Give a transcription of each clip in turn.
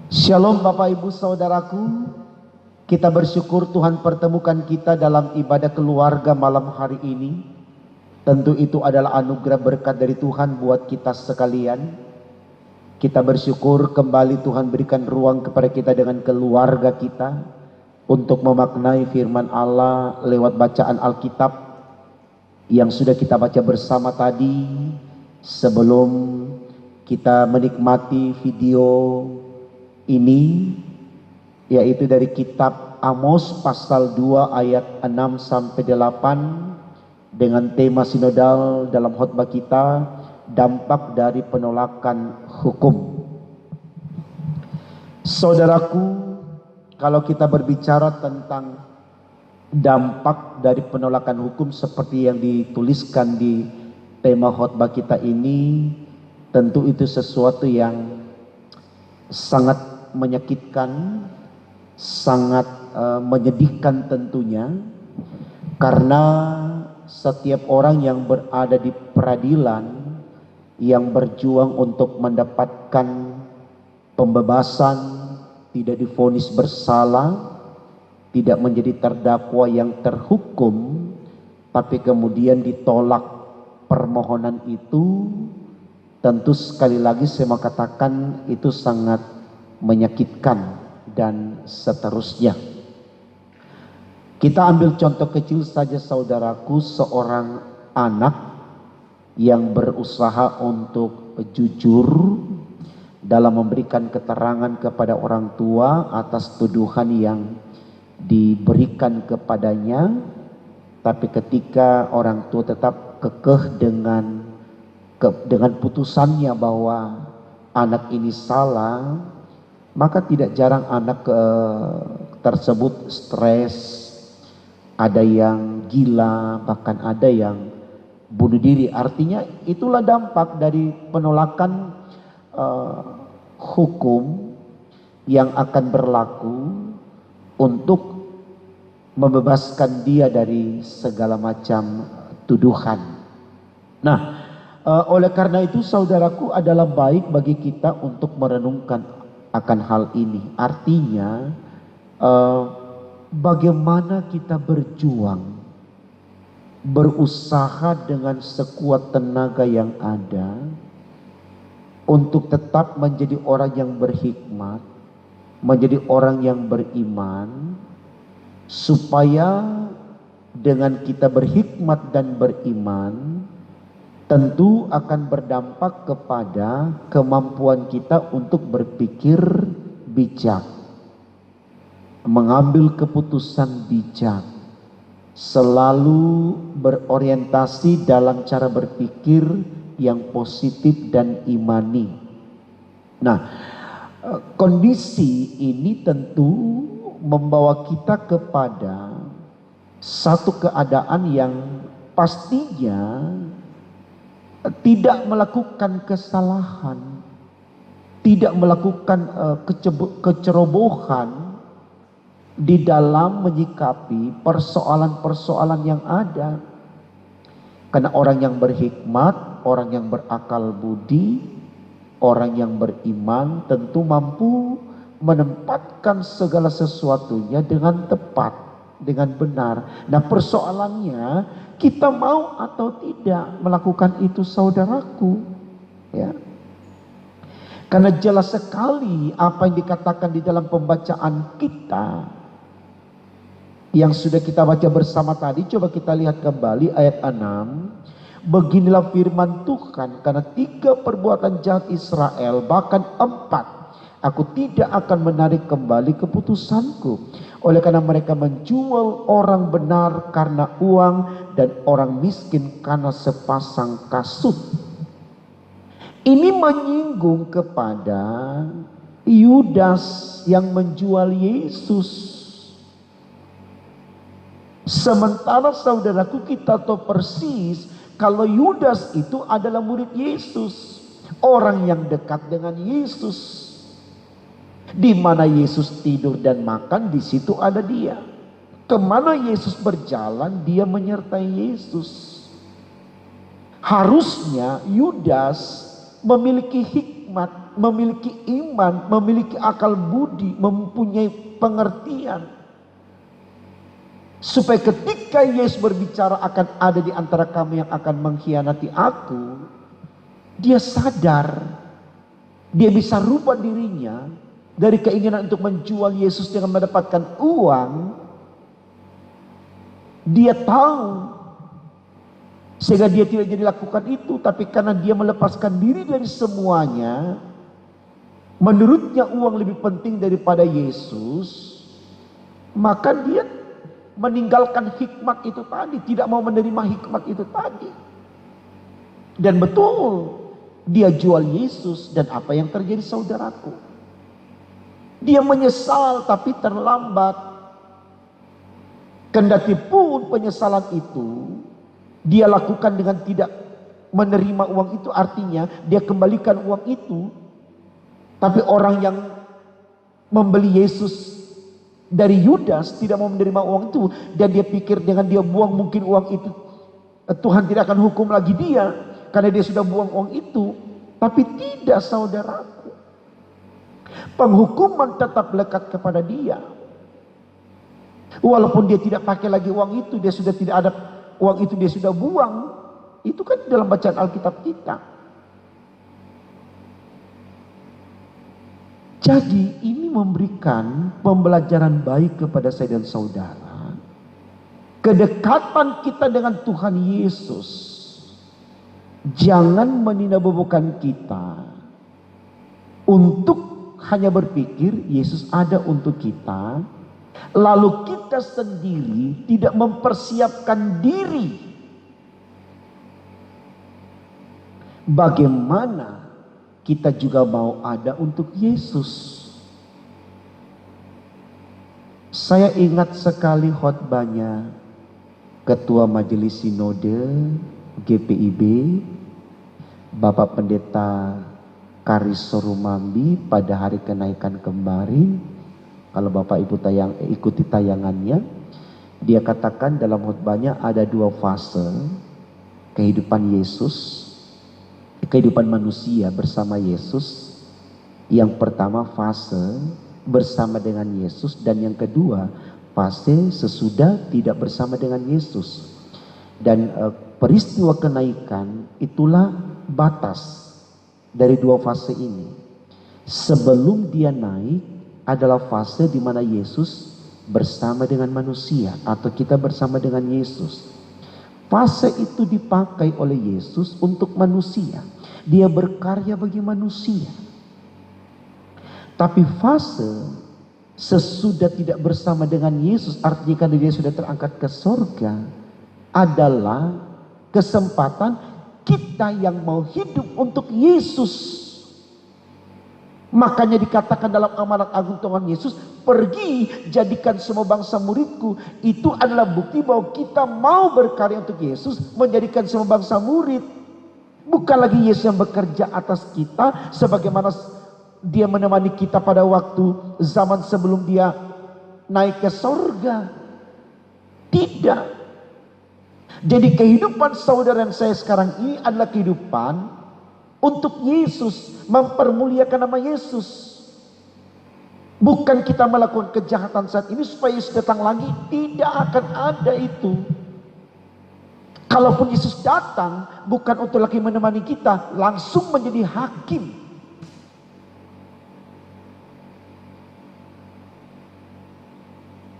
Shalom Bapak Ibu Saudaraku, kita bersyukur Tuhan pertemukan kita dalam ibadah keluarga malam hari ini. Tentu itu adalah anugerah berkat dari Tuhan buat kita sekalian. Kita bersyukur kembali Tuhan berikan ruang kepada kita dengan keluarga kita untuk memaknai firman Allah lewat bacaan Alkitab yang sudah kita baca bersama tadi sebelum kita menikmati video ini, yaitu dari kitab Amos pasal 2 ayat 6 sampai 8 dengan tema sinodal dalam khotbah kita, dampak dari penolakan hukum. Saudaraku, kalau kita berbicara tentang dampak dari penolakan hukum seperti yang dituliskan di tema khotbah kita ini, tentu itu sesuatu yang sangat menyakitkan, sangat menyedihkan tentunya, karena setiap orang yang berada di peradilan yang berjuang untuk mendapatkan pembebasan, tidak divonis bersalah, tidak menjadi terdakwa yang terhukum, tapi kemudian ditolak permohonan itu, tentu sekali lagi saya mau katakan itu sangat menyakitkan dan seterusnya. Kita ambil contoh kecil saja saudaraku, seorang anak yang berusaha untuk jujur dalam memberikan keterangan kepada orang tua atas tuduhan yang diberikan kepadanya, tapi ketika orang tua tetap kekeh dengan putusannya bahwa anak ini salah, maka tidak jarang anak tersebut stres, ada yang gila, bahkan ada yang bunuh diri. Artinya itulah dampak dari penolakan hukum yang akan berlaku untuk membebaskan dia dari segala macam tuduhan. Nah, oleh karena itu saudaraku, adalah baik bagi kita untuk merenungkan akan hal ini. Artinya bagaimana kita berjuang, berusaha dengan sekuat tenaga yang ada untuk tetap menjadi orang yang berhikmat, menjadi orang yang beriman, supaya dengan kita berhikmat dan beriman tentu akan berdampak kepada kemampuan kita untuk berpikir bijak, mengambil keputusan bijak, selalu berorientasi dalam cara berpikir yang positif dan imani. Nah, kondisi ini tentu membawa kita kepada satu keadaan yang pastinya tidak melakukan kesalahan, tidak melakukan kecerobohan di dalam menyikapi persoalan-persoalan yang ada. Karena orang yang berhikmat, orang yang berakal budi, orang yang beriman tentu mampu menempatkan segala sesuatunya dengan tepat, dengan benar. Nah, persoalannya kita mau atau tidak melakukan itu saudaraku, ya. Karena jelas sekali apa yang dikatakan di dalam pembacaan kita yang sudah kita baca bersama tadi. Coba kita lihat kembali ayat 6. Beginilah firman Tuhan, karena 3 perbuatan jahat Israel, bahkan 4, aku tidak akan menarik kembali keputusanku. Oleh karena mereka menjual orang benar karena uang dan orang miskin karena sepasang kasut. Ini menyinggung kepada Yudas yang menjual Yesus. Sementara saudaraku, kita tahu persis kalau Yudas itu adalah murid Yesus, orang yang dekat dengan Yesus. Di mana Yesus tidur dan makan, di situ ada dia. Kemana Yesus berjalan, dia menyertai Yesus. Harusnya Yudas memiliki hikmat memiliki iman, memiliki akal budi, mempunyai pengertian. Supaya ketika Yesus berbicara akan ada di antara kamu yang akan mengkhianati aku, dia sadar, dia bisa rubah dirinya dari keinginan untuk menjual Yesus dengan mendapatkan uang. Dia tahu, sehingga dia tidak jadi lakukan itu, tapi karena dia melepaskan diri dari semuanya, menurutnya uang lebih penting daripada Yesus, maka dia meninggalkan hikmat itu tadi, tidak mau menerima hikmat itu tadi. Dan betul, dia jual Yesus, dan apa yang terjadi saudaraku? Dia menyesal tapi terlambat. Kendati pun penyesalan itu dia lakukan dengan tidak menerima uang itu, artinya dia kembalikan uang itu. Tapi orang yang membeli Yesus dari Yudas tidak mau menerima uang itu, dan dia pikir dengan dia buang mungkin uang itu Tuhan tidak akan hukum lagi dia karena dia sudah buang uang itu. Tapi tidak saudaraku, penghukuman tetap lekat kepada dia. Walaupun dia tidak pakai lagi uang itu, dia sudah tidak ada uang itu, dia sudah buang. Itu kan dalam bacaan Alkitab kita. Jadi ini memberikan pembelajaran baik kepada saya dan saudara. Kedekatan kita dengan Tuhan Yesus jangan meninabobokan kita untuk hanya berpikir Yesus ada untuk kita, lalu kita sendiri tidak mempersiapkan diri. Bagaimana kita juga mau ada untuk Yesus? Saya ingat sekali khotbahnya Ketua Majelis Sinode GPIB, Bapak Pendeta Karis Sorumambi pada hari kenaikan kemarin. Kalau Bapak Ibu ikuti tayangannya, dia katakan dalam khotbahnya ada dua fase kehidupan Yesus, kehidupan manusia bersama Yesus. Yang pertama fase bersama dengan Yesus, dan yang kedua fase sesudah tidak bersama dengan Yesus. Dan peristiwa kenaikan itulah batas dari dua fase ini. Sebelum dia naik adalah fase di mana Yesus bersama dengan manusia, atau kita bersama dengan Yesus. Fase itu dipakai oleh Yesus untuk manusia. Dia berkarya bagi manusia. Tapi fase sesudah tidak bersama dengan Yesus, artinya karena dia sudah terangkat ke sorga, adalah kesempatan kita yang mau hidup untuk Yesus. Makanya dikatakan dalam amanat agung Tuhan Yesus, pergi jadikan semua bangsa muridku. Itu adalah bukti bahwa kita mau berkarya untuk Yesus, menjadikan semua bangsa murid. Bukan lagi Yesus yang bekerja atas kita sebagaimana dia menemani kita pada waktu zaman sebelum dia naik ke sorga. Tidak. Jadi kehidupan saudara dan saya sekarang ini adalah kehidupan untuk Yesus, mempermuliakan nama Yesus. Bukan kita melakukan kejahatan saat ini supaya Yesus datang lagi. Tidak akan ada itu. Kalaupun Yesus datang, bukan untuk lagi menemani kita, langsung menjadi hakim.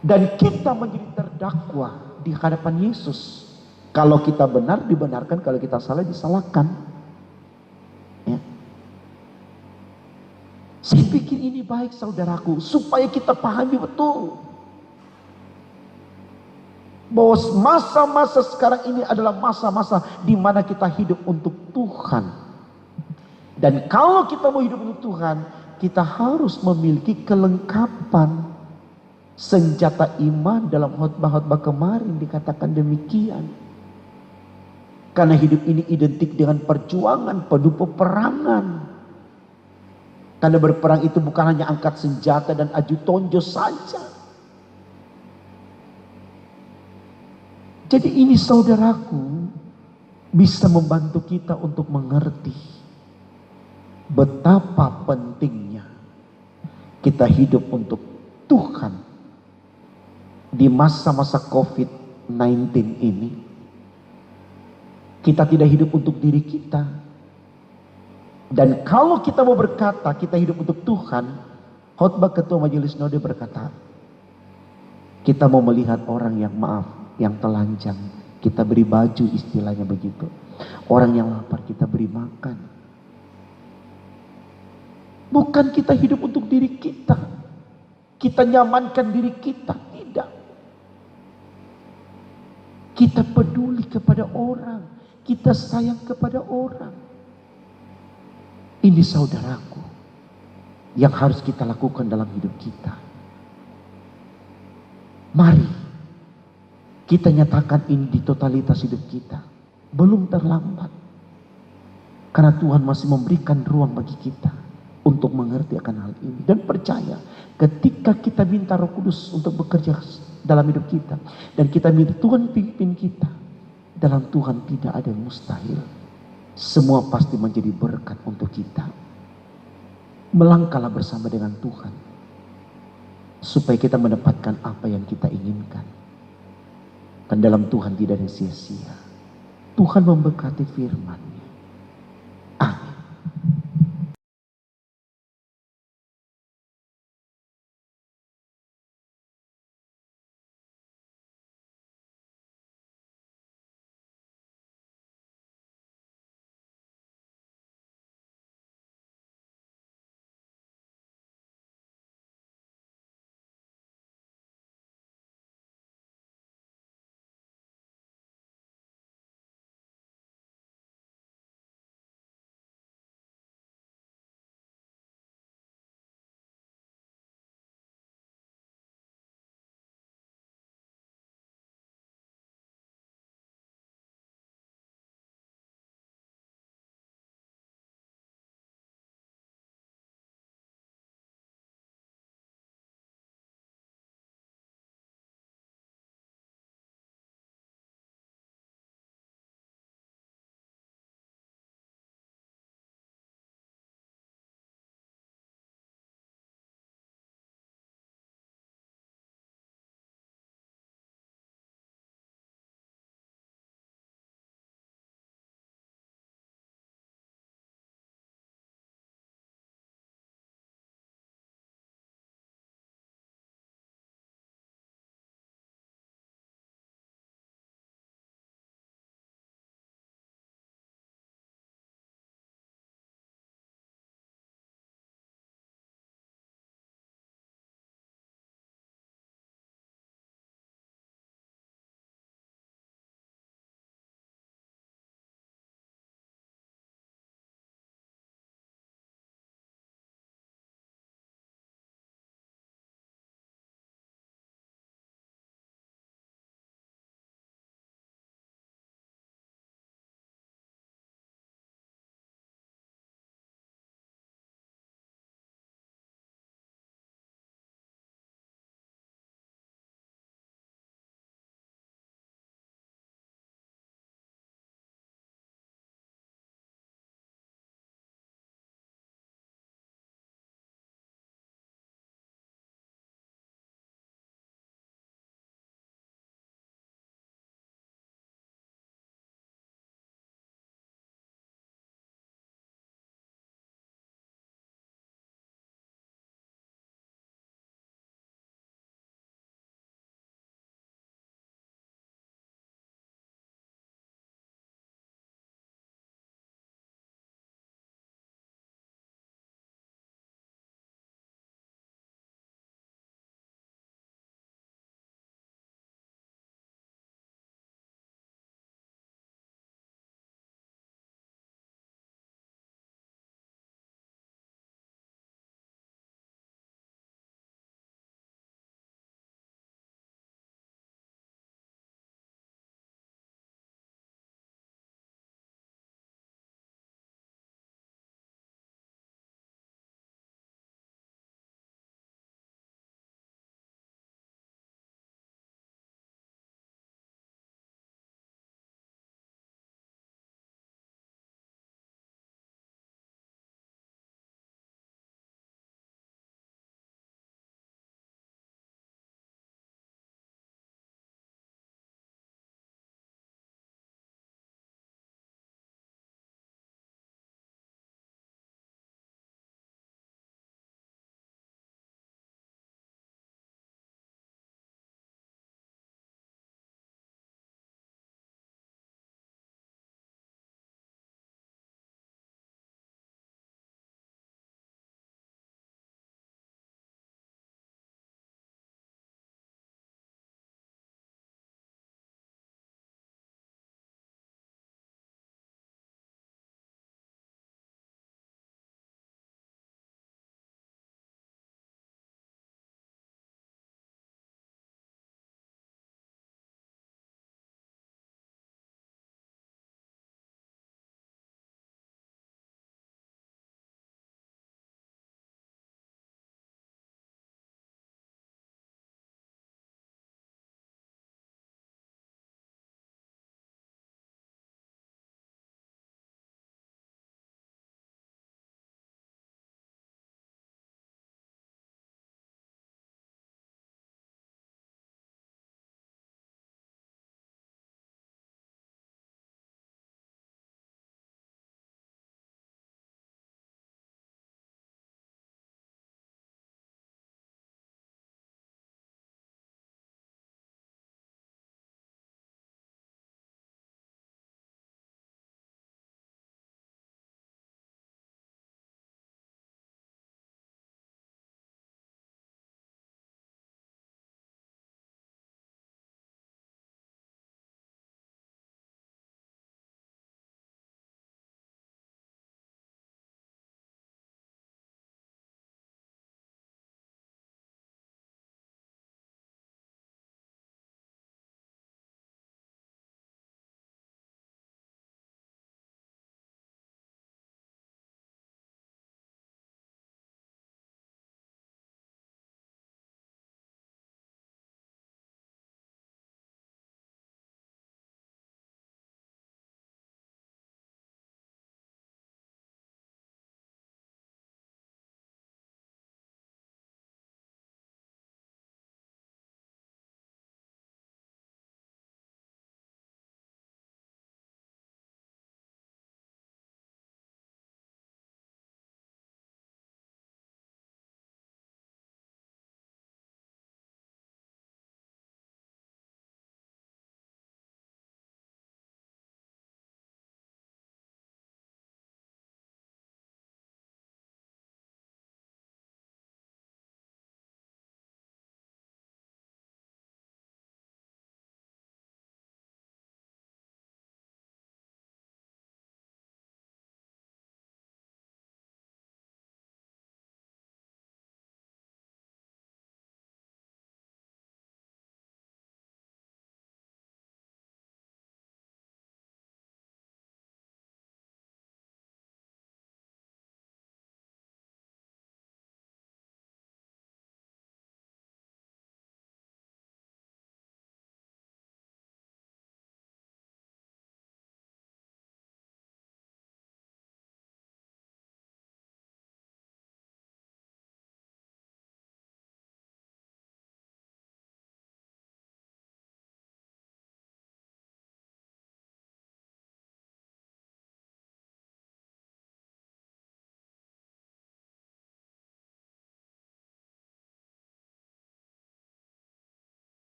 Dan kita menjadi terdakwa di hadapan Yesus. Kalau kita benar, dibenarkan. Kalau kita salah, disalahkan. Ya. Saya pikir ini baik saudaraku, supaya kita pahami betul bahwa masa-masa sekarang ini adalah masa-masa di mana kita hidup untuk Tuhan. Dan kalau kita mau hidup untuk Tuhan, kita harus memiliki kelengkapan senjata iman. Dalam khotbah-khotbah kemarin dikatakan demikian. Karena hidup ini identik dengan perjuangan, penuh peperangan. Karena berperang itu bukan hanya angkat senjata dan aju tonjo saja. Jadi ini saudaraku bisa membantu kita untuk mengerti betapa pentingnya kita hidup untuk Tuhan di masa-masa COVID-19 ini. Kita tidak hidup untuk diri kita. Dan kalau kita mau berkata kita hidup untuk Tuhan, khotbah ketua majelis Node berkata, kita mau melihat orang yang maaf, yang telanjang, kita beri baju, istilahnya begitu. Orang yang lapar kita beri makan. Bukan kita hidup untuk diri kita. Kita nyamankan diri kita, tidak. Kita peduli kepada orang, kita sayang kepada orang. Ini saudaraku yang harus kita lakukan dalam hidup kita. Mari kita nyatakan ini di totalitas hidup kita. Belum terlambat. Karena Tuhan masih memberikan ruang bagi kita untuk mengerti akan hal ini. Dan percaya ketika kita minta Roh Kudus untuk bekerja dalam hidup kita. Dan kita minta Tuhan pimpin kita. Dalam Tuhan tidak ada yang mustahil. Semua pasti menjadi berkat untuk kita. Melangkahlah bersama dengan Tuhan. Supaya kita mendapatkan apa yang kita inginkan. Dan dalam Tuhan tidak ada sia-sia. Tuhan memberkati firman.